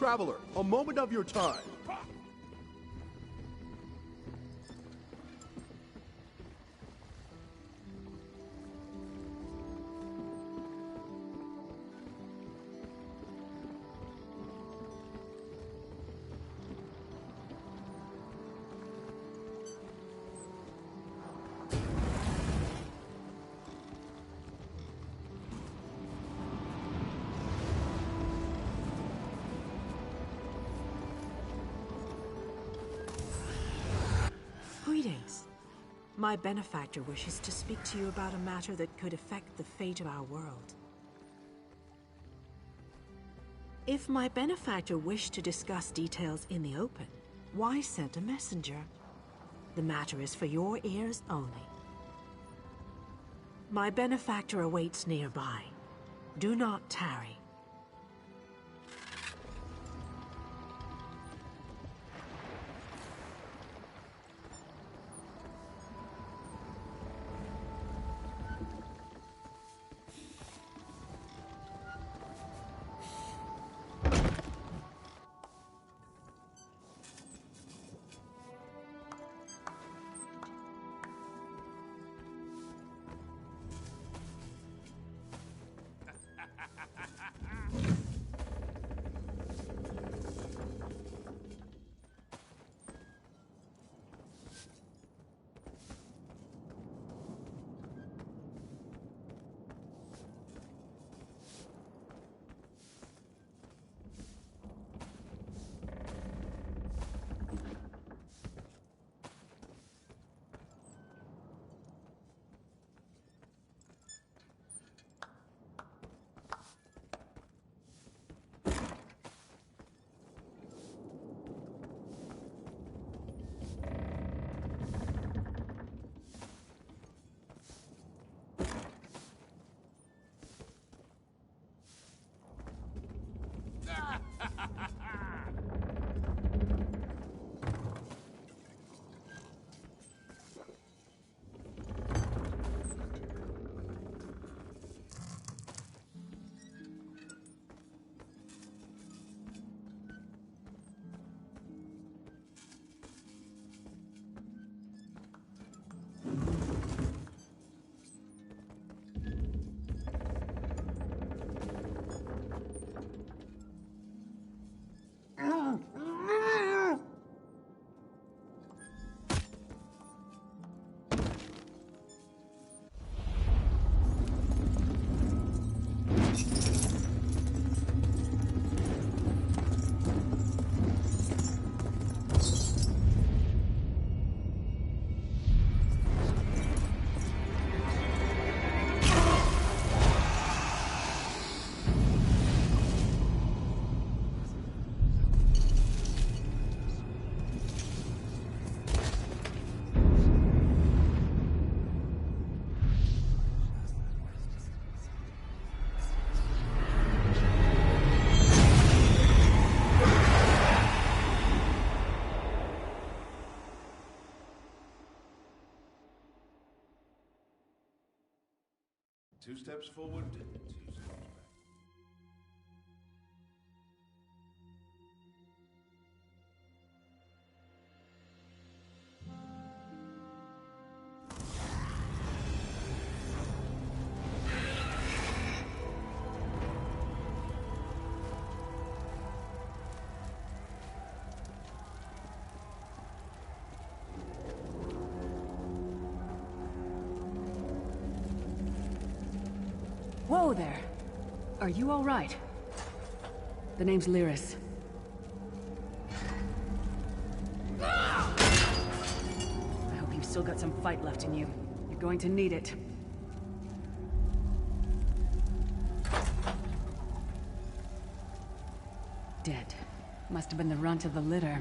Traveler, a moment of your time. Greetings. My benefactor wishes to speak to you about a matter that could affect the fate of our world. If my benefactor wished to discuss details in the open, why send a messenger? The matter is for your ears only. My benefactor awaits nearby. Do not tarry. Two steps forward, two steps back. Whoa there! Are you all right? The name's Lyris. I hope you've still got some fight left in you. You're going to need it. Dead. Must have been the runt of the litter.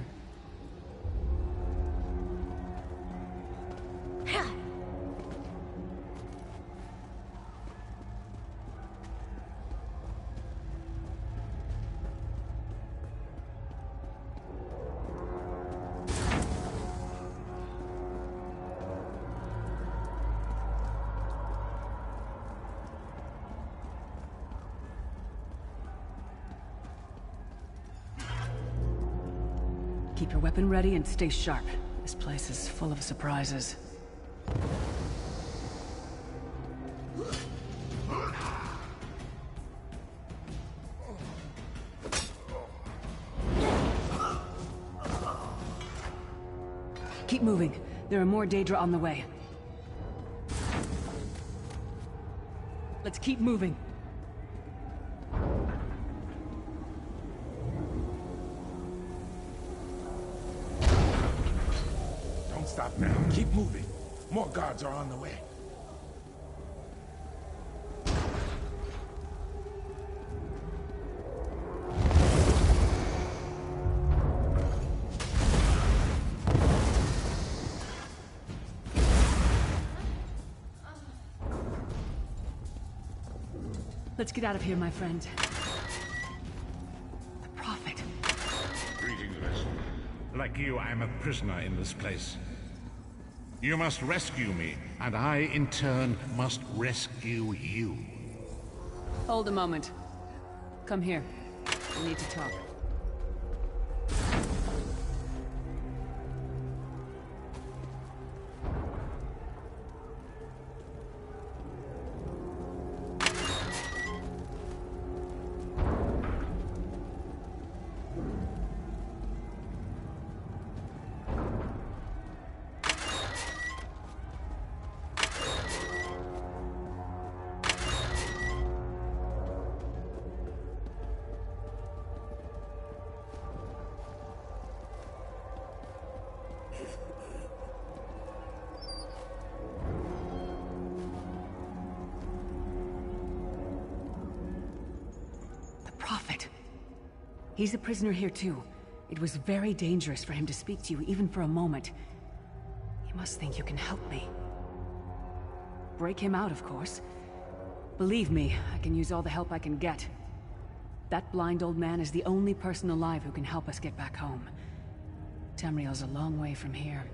Keep your weapon ready and stay sharp. This place is full of surprises. Keep moving. There are more Daedra on the way. Let's keep moving. Don't stop now. Keep moving. More guards are on the way. Let's get out of here, my friend. The Prophet. Greetings, West. Like you, I am a prisoner in this place. You must rescue me, and I, in turn, must rescue you. Hold a moment. Come here. We need to talk. Prophet. He's a prisoner here too. It was very dangerous for him to speak to you even for a moment. You must think you can help me. Break him out, of course. Believe me, I can use all the help I can get. That blind old man is the only person alive who can help us get back home. Tamriel's a long way from here.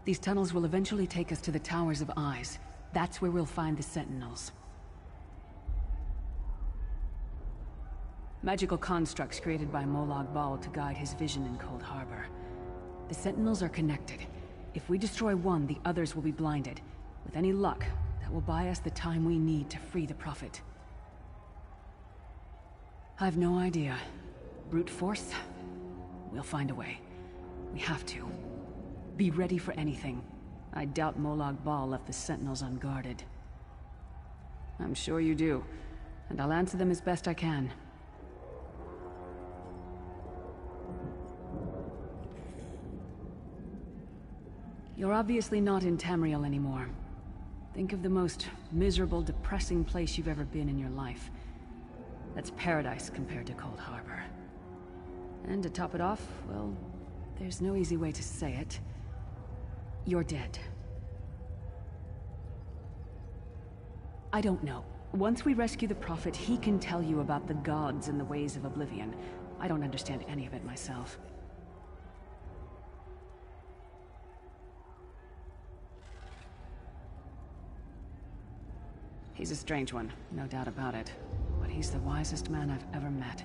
These tunnels will eventually take us to the Towers of Eyes. That's where we'll find the Sentinels. Magical constructs created by Molag Bal to guide his vision in Cold Harbor. The Sentinels are connected. If we destroy one, the others will be blinded. With any luck, that will buy us the time we need to free the Prophet. I've no idea. Brute force? We'll find a way. We have to. Be ready for anything. I doubt Molag Bal left the Sentinels unguarded. I'm sure you do, and I'll answer them as best I can. You're obviously not in Tamriel anymore. Think of the most miserable, depressing place you've ever been in your life. That's paradise compared to Cold Harbor. And to top it off, well, there's no easy way to say it. You're dead. I don't know. Once we rescue the Prophet, he can tell you about the gods and the ways of Oblivion. I don't understand any of it myself. He's a strange one, no doubt about it. But he's the wisest man I've ever met.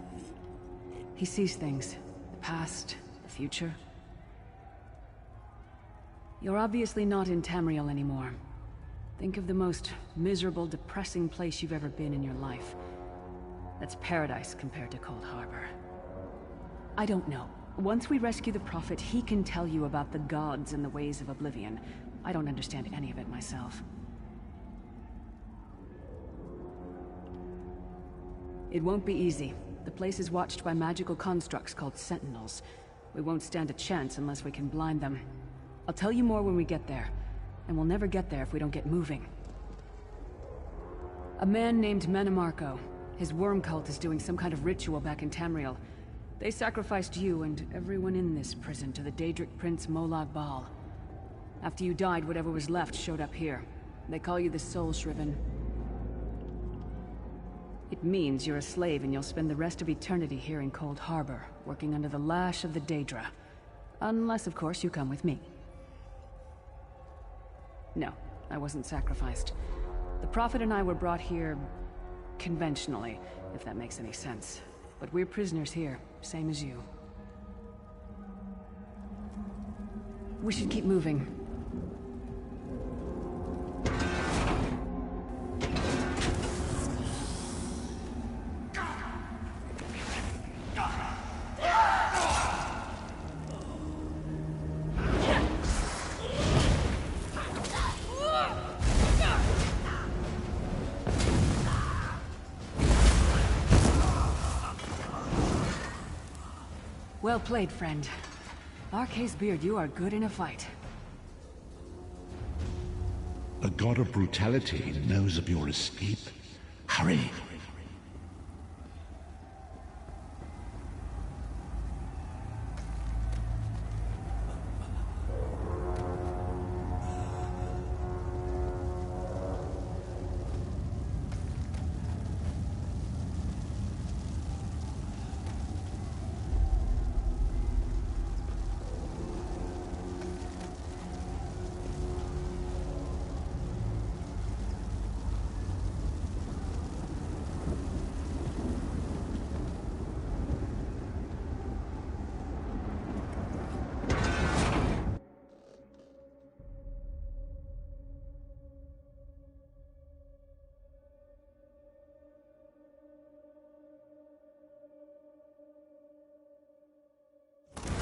He sees things. The past, the future. You're obviously not in Tamriel anymore. Think of the most miserable, depressing place you've ever been in your life. That's paradise compared to Cold Harbor. I don't know. Once we rescue the Prophet, he can tell you about the gods and the ways of Oblivion. I don't understand any of it myself. It won't be easy. The place is watched by magical constructs called Sentinels. We won't stand a chance unless we can blind them. I'll tell you more when we get there. And we'll never get there if we don't get moving. A man named Manamarco. His worm cult is doing some kind of ritual back in Tamriel. They sacrificed you and everyone in this prison to the Daedric Prince Molag Bal. After you died, whatever was left showed up here. They call you the Soul Shriven. It means you're a slave and you'll spend the rest of eternity here in Cold Harbor, working under the lash of the Daedra. Unless, of course, you come with me. No, I wasn't sacrificed. The Prophet and I were brought here conventionally, if that makes any sense. but we're prisoners here, same as you. We should keep moving. Well played, friend. Arcay's beard, you are good in a fight. The god of brutality knows of your escape. Hurry!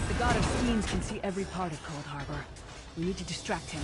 The god of fiends can see every part of Cold Harbor. We need to distract him.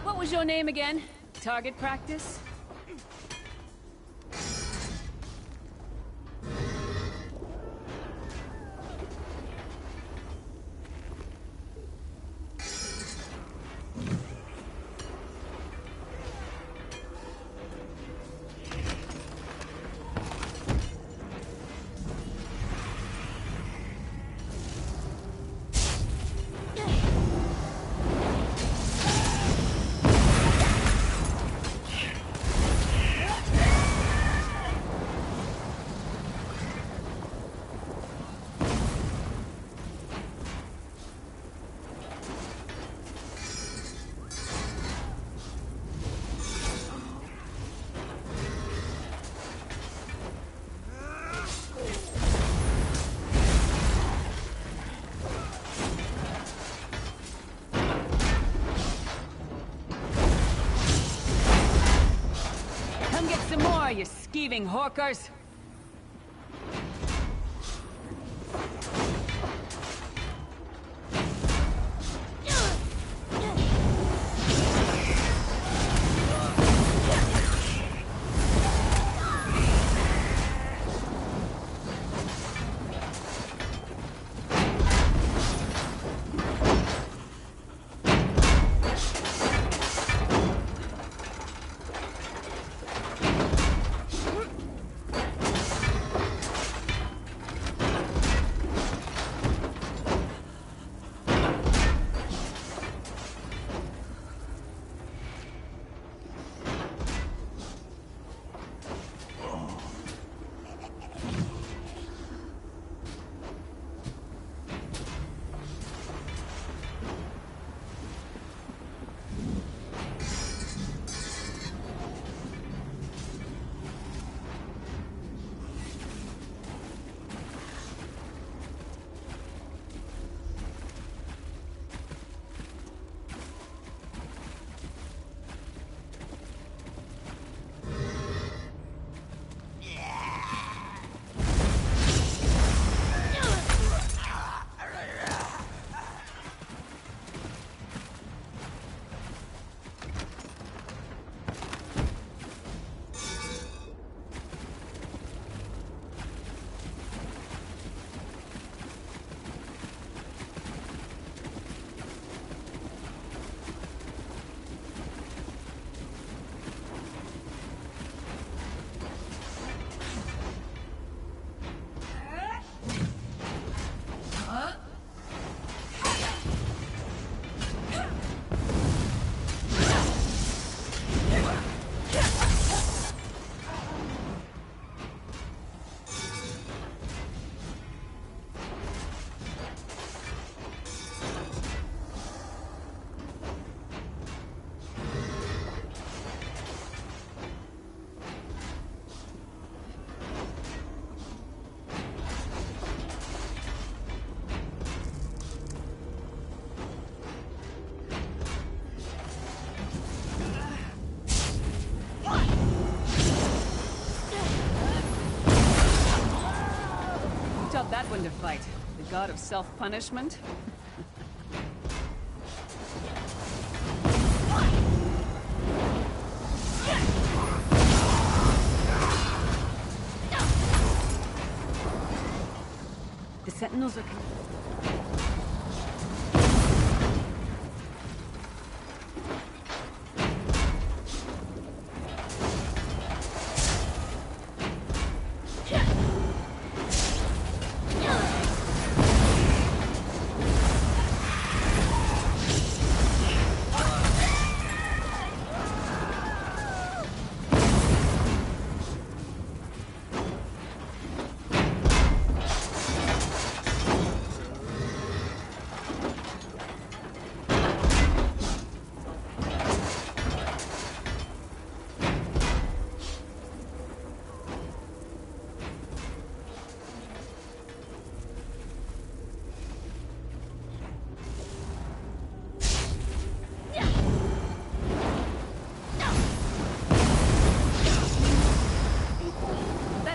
What was your name again? Target practice? Some more, you skeeving hawkers! that one to fight? The god of self-punishment? The Sentinels are...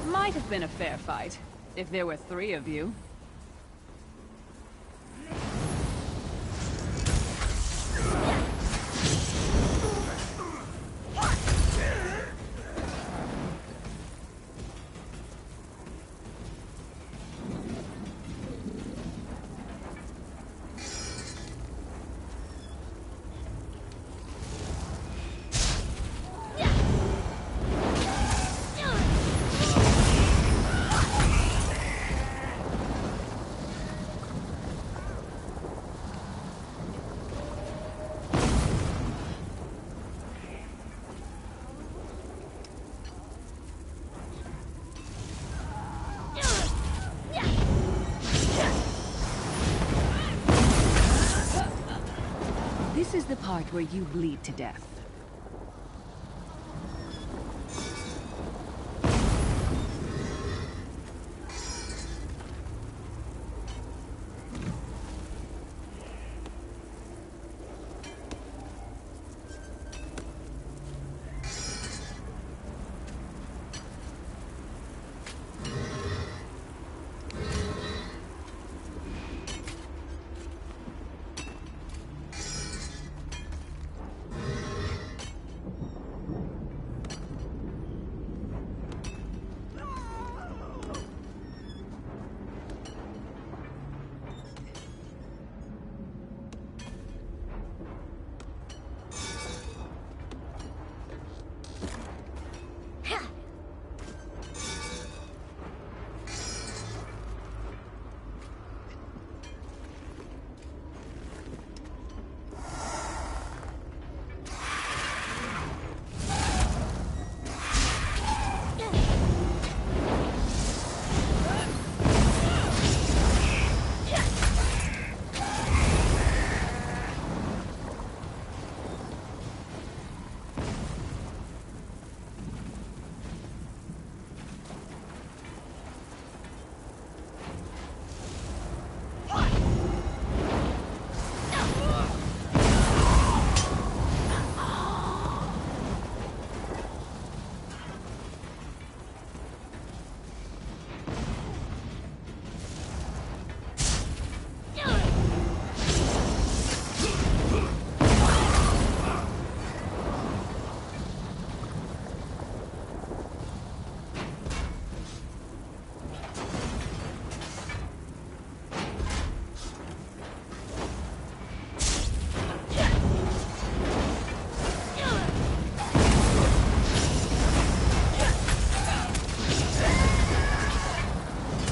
Might have been a fair fight, if there were 3 of you. This is the part where you bleed to death.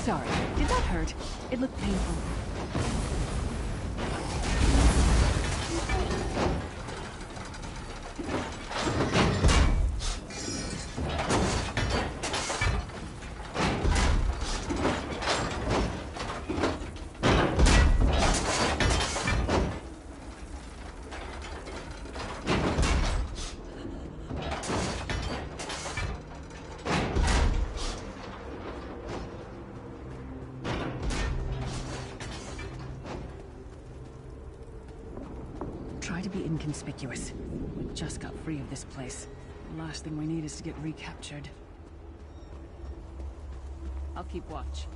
Sorry, did that hurt? It looked painful. Try to be inconspicuous. We just got free of this place. The last thing we need is to get recaptured. I'll keep watch.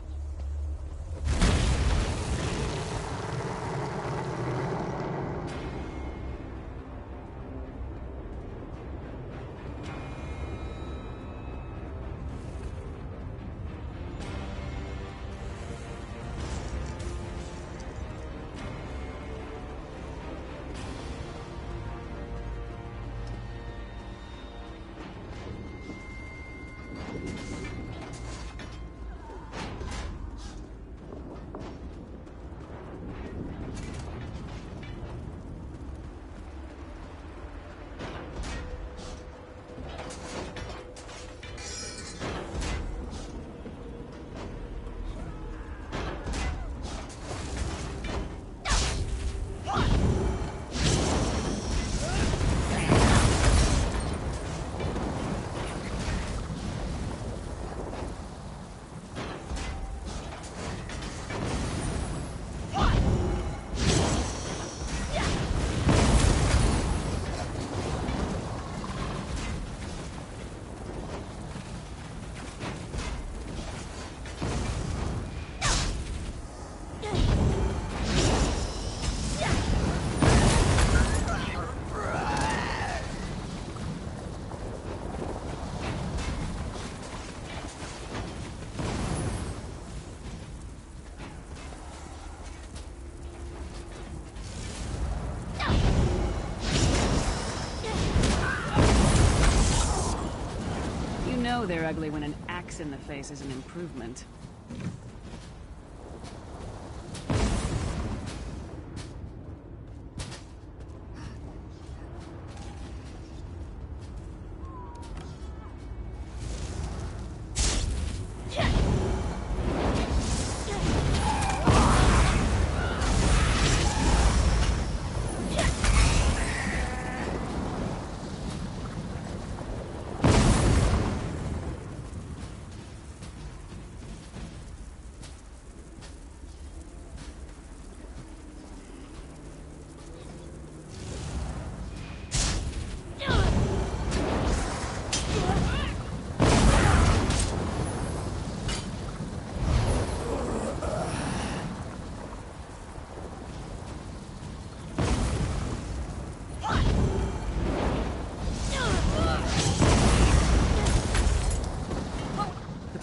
know they're ugly when an axe in the face is an improvement.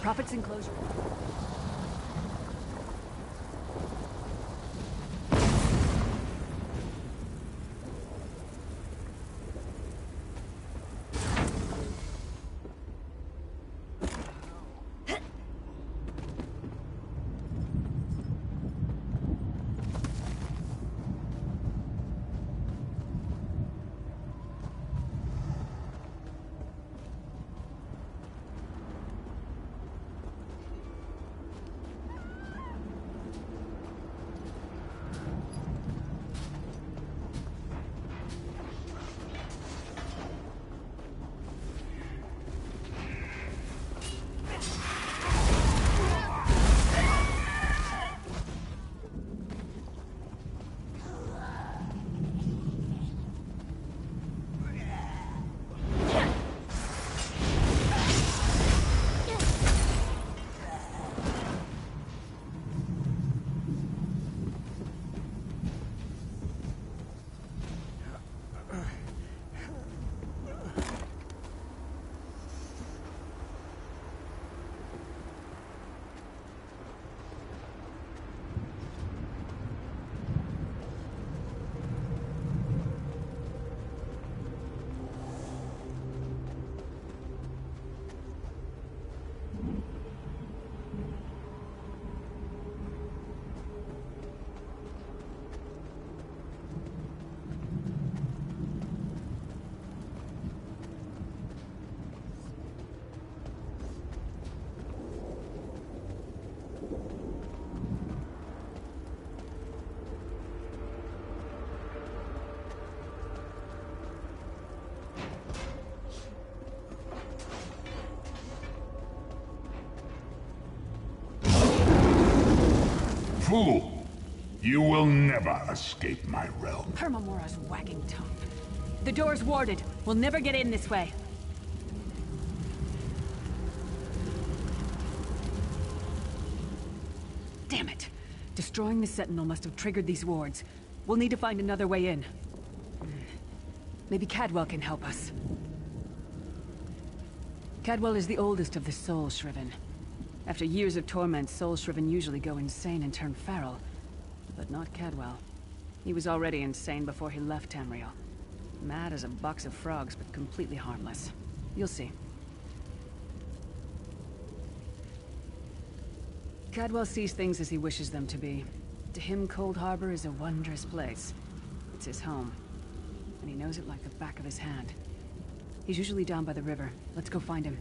Prophet's enclosure. Fool! You will never escape my realm. Hermamora's wagging tongue. The door's warded. We'll never get in this way. Damn it! Destroying the Sentinel must have triggered these wards. We'll need to find another way in. Maybe Cadwell can help us. Cadwell is the oldest of the Soul Shriven. After years of torment, Soul Shriven usually go insane and turn feral. But not Cadwell. He was already insane before he left Tamriel. Mad as a box of frogs, but completely harmless. You'll see. Cadwell sees things as he wishes them to be. To him, Cold Harbor is a wondrous place. It's his home. And he knows it like the back of his hand. He's usually down by the river. Let's go find him.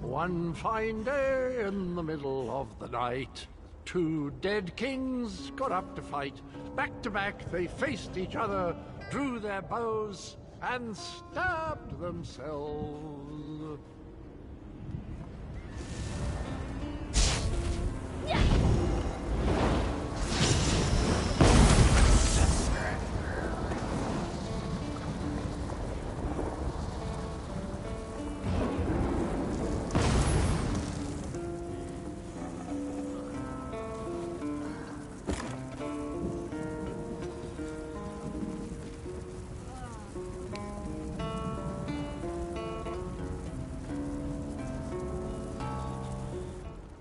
One fine day in the middle of the night, two dead kings got up to fight. Back to back, they faced each other, drew their bows, and stabbed themselves.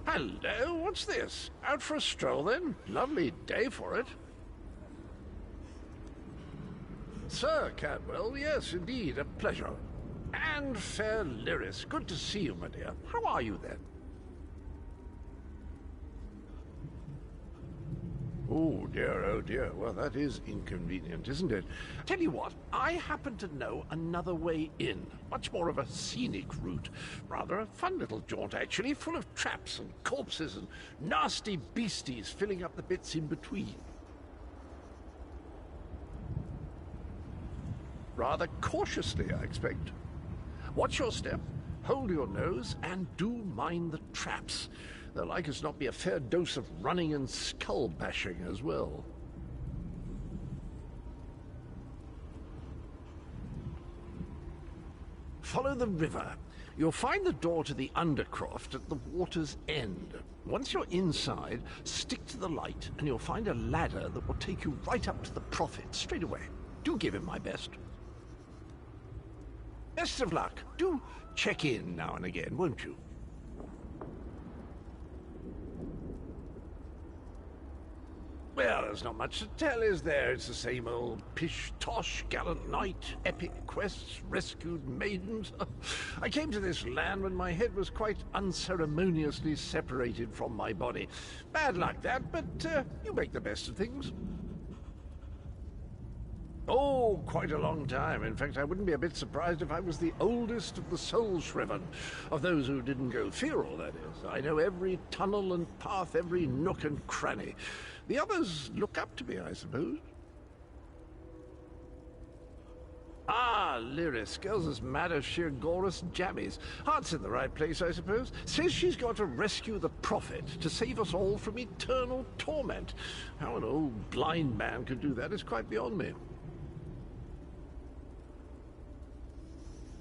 Hello, what's this? Out for a stroll then? Lovely day for it. Sir Cadwell, yes, indeed, a pleasure. And fair Lyris, good to see you, my dear. How are you then? Oh dear, well that is inconvenient, isn't it? Tell you what, I happen to know another way in. Much more of a scenic route. Rather a fun little jaunt, actually, full of traps and corpses and nasty beasties filling up the bits in between. Rather cautiously, I expect. Watch your step, hold your nose, and do mind the traps. There'll like as not be a fair dose of running and skull bashing as well. Follow the river. You'll find the door to the Undercroft at the water's end. Once you're inside, stick to the light and you'll find a ladder that will take you right up to the Prophet straight away. Do give him my best. Best of luck. Do check in now and again, won't you? Well, there's not much to tell, is there? It's the same old pish-tosh, gallant knight, epic quests, rescued maidens. I came to this land when my head was quite unceremoniously separated from my body. Bad luck, that, but you make the best of things. Oh, quite a long time. In fact, I wouldn't be a bit surprised if I was the oldest of the soul-shriven, of those who didn't go feral, that is. I know every tunnel and path, every nook and cranny. The others look up to me, I suppose. Ah, Lyris, girl's as mad as sheer Gorus jammies. Heart's in the right place, I suppose. Says she's got to rescue the Prophet to save us all from eternal torment. How an old blind man could do that is quite beyond me.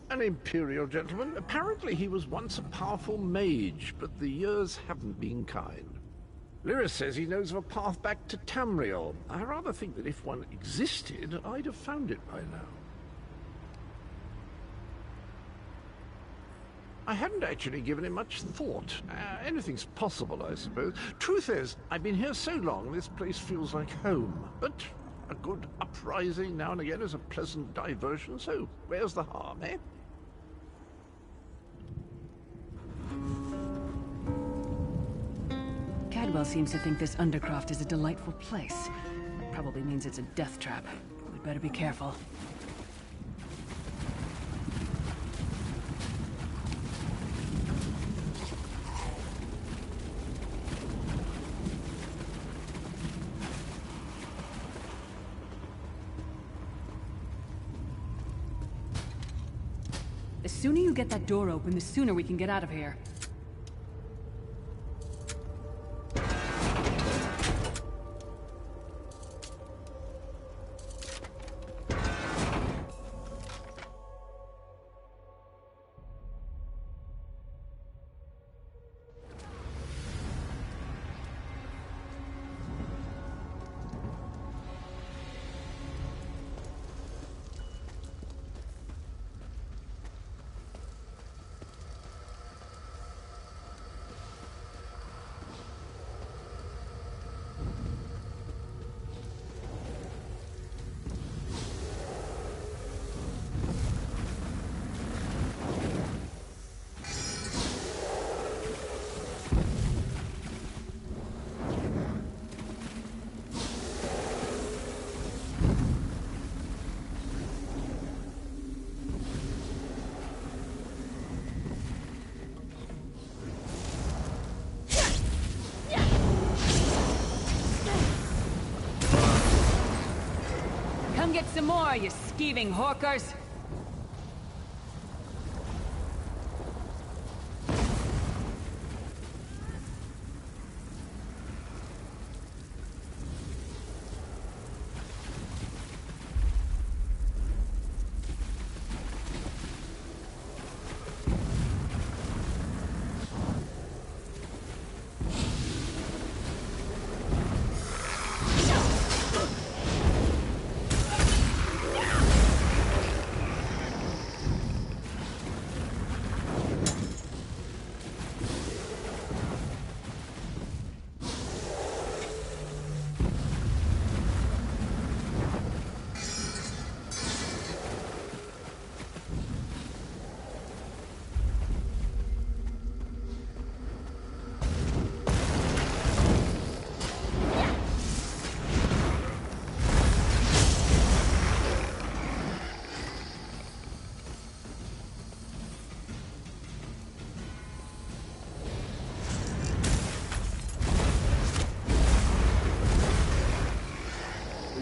An imperial gentleman. Apparently he was once a powerful mage, but the years haven't been kind. Lyris says he knows of a path back to Tamriel. I rather think that if one existed, I'd have found it by now. I hadn't actually given it much thought. Anything's possible, I suppose. Truth is, I've been here so long, this place feels like home. But a good uprising now and again is a pleasant diversion, so where's the harm, eh? Cadwell seems to think this Undercroft is a delightful place. Probably means it's a death trap. We'd better be careful. The sooner you get that door open, the sooner we can get out of here. Come get some more, you skeeving hawkers!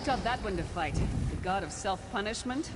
taught that one to fight? The god of self-punishment?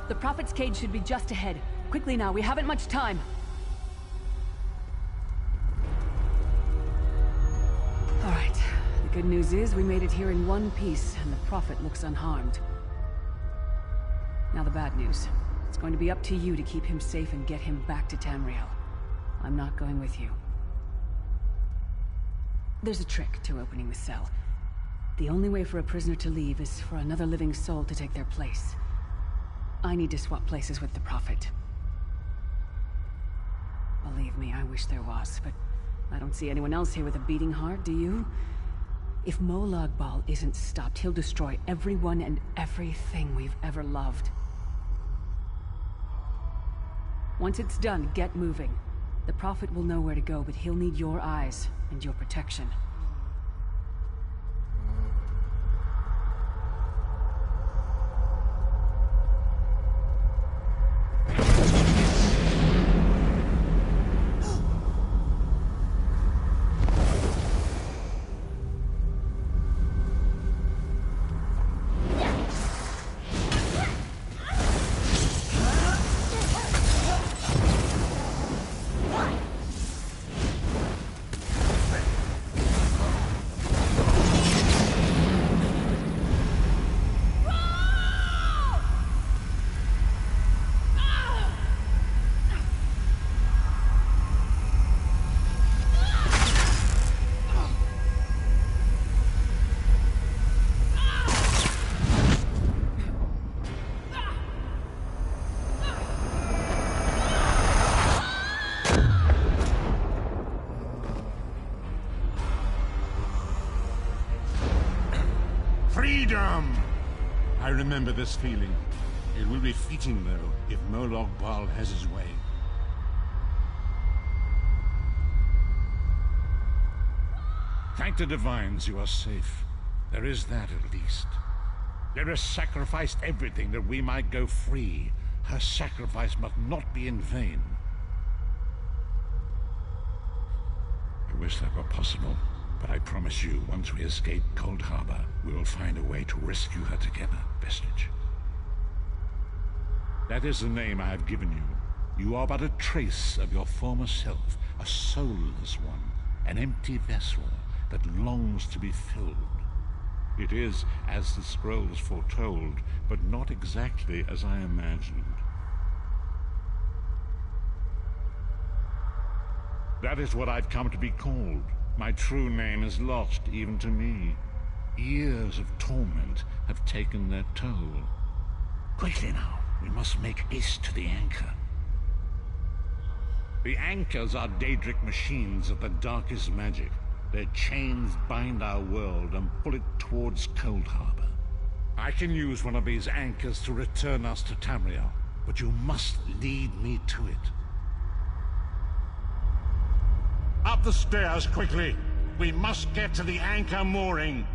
The Prophet's cage should be just ahead. Quickly now, we haven't much time. All right. The good news is we made it here in one piece, and the Prophet looks unharmed. Now the bad news. It's going to be up to you to keep him safe and get him back to Tamriel. I'm not going with you. There's a trick to opening the cell. The only way for a prisoner to leave is for another living soul to take their place. I need to swap places with the Prophet. Believe me, I wish there was, but I don't see anyone else here with a beating heart, do you? If Molag Bal isn't stopped, he'll destroy everyone and everything we've ever loved. Once it's done, get moving. The Prophet will know where to go, but he'll need your eyes and your protection. Freedom! I remember this feeling. It will be fleeting, though, if Molag Bal has his way. Thank the Divines you are safe. There is that, at least. There has sacrificed everything that we might go free. Her sacrifice must not be in vain. I wish that were possible. But I promise you, once we escape Cold Harbor, we will find a way to rescue her together, Vestige. That is the name I have given you. You are but a trace of your former self, a soulless one, an empty vessel that longs to be filled. It is, as the scrolls foretold, but not exactly as I imagined. That is what I've come to be called. My true name is lost, even to me. Years of torment have taken their toll. Quickly now, we must make haste to the anchor. The anchors are Daedric machines of the darkest magic. Their chains bind our world and pull it towards Cold Harbor. I can use one of these anchors to return us to Tamriel, but you must lead me to it. Up the stairs, quickly! We must get to the anchor mooring!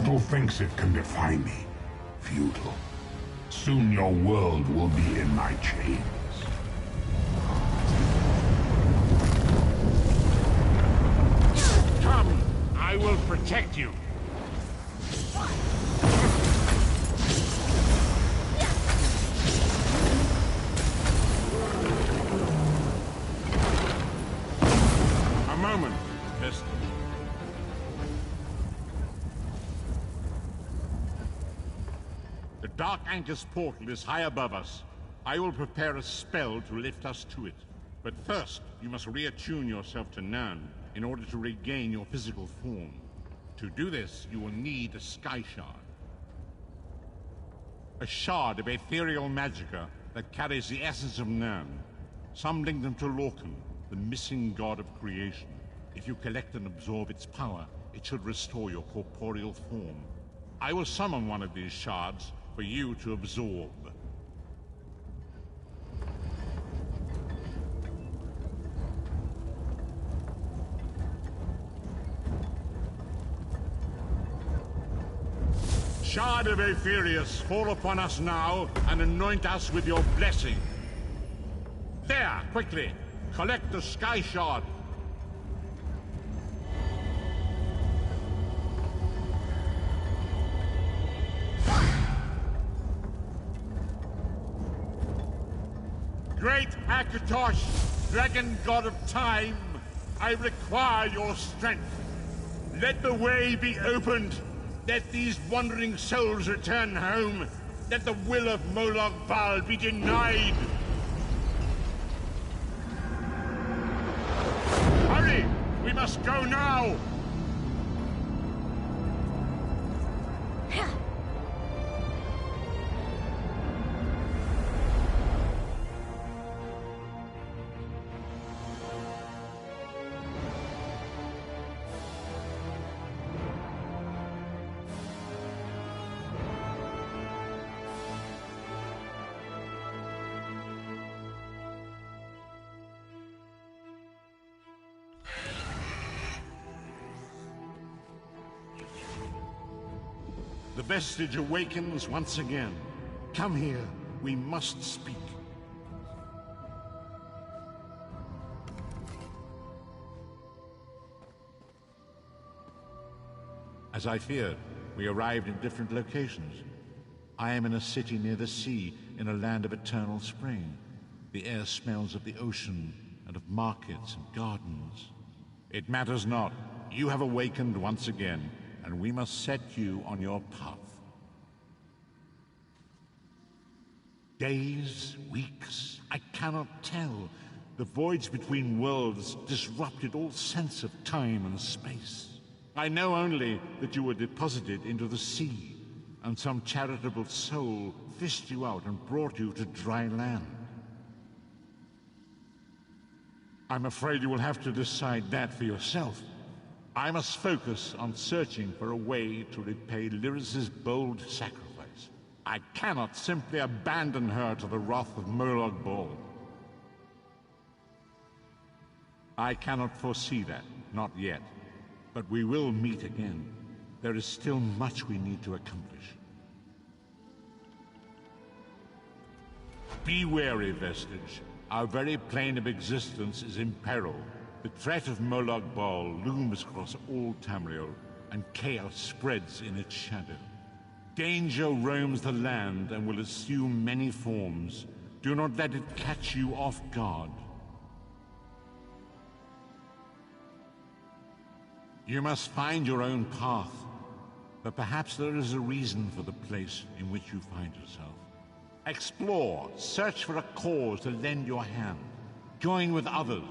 mortal thinks it can defy me. Futile. Soon your world will be in my chains. Come! I will protect you! A moment, Mister. The Dark Anchor's portal is high above us. I will prepare a spell to lift us to it. But first, you must reattune yourself to Nern in order to regain your physical form. To do this, you will need a Sky Shard. A shard of ethereal magicka that carries the essence of Nern. Some link them to Lorcan, the missing god of creation. If you collect and absorb its power, it should restore your corporeal form. I will summon one of these shards for you to absorb. Shard of Aetherius, fall upon us now and anoint us with your blessing. There, quickly! Collect the Sky Shard! Great Akatosh, Dragon God of Time, I require your strength. Let the way be opened. Let these wandering souls return home. Let the will of Molag Bal be denied. Hurry! We must go now! The vestige awakens once again. Come here, we must speak. As I feared, we arrived in different locations. I am in a city near the sea, in a land of eternal spring. The air smells of the ocean, and of markets and gardens. It matters not. You have awakened once again, and we must set you on your path. Days, weeks, I cannot tell. The voids between worlds disrupted all sense of time and space. I know only that you were deposited into the sea, and some charitable soul fished you out and brought you to dry land. I'm afraid you will have to decide that for yourself. I must focus on searching for a way to repay Lyris's bold sacrifice. I cannot simply abandon her to the wrath of Molag Bal. I cannot foresee that, not yet. But we will meet again. There is still much we need to accomplish. Be wary, Vestige. Our very plane of existence is in peril. The threat of Molag Bal looms across all Tamriel, and chaos spreads in its shadow. Danger roams the land and will assume many forms. Do not let it catch you off guard. You must find your own path, but perhaps there is a reason for the place in which you find yourself. Explore, search for a cause to lend your hand. Join with others.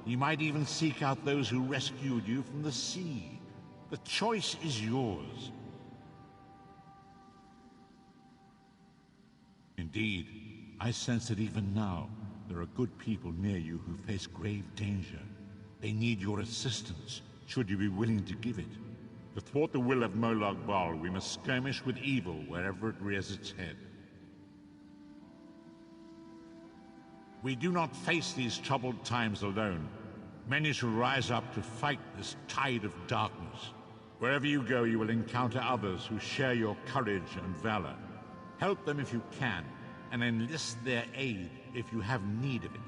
You might even seek out those who rescued you from the sea. The choice is yours. Indeed, I sense that even now, there are good people near you who face grave danger. They need your assistance, should you be willing to give it. To thwart the will of Molag Bal, we must skirmish with evil wherever it rears its head. We do not face these troubled times alone. Many shall rise up to fight this tide of darkness. Wherever you go, you will encounter others who share your courage and valor. Help them if you can, and enlist their aid if you have need of it.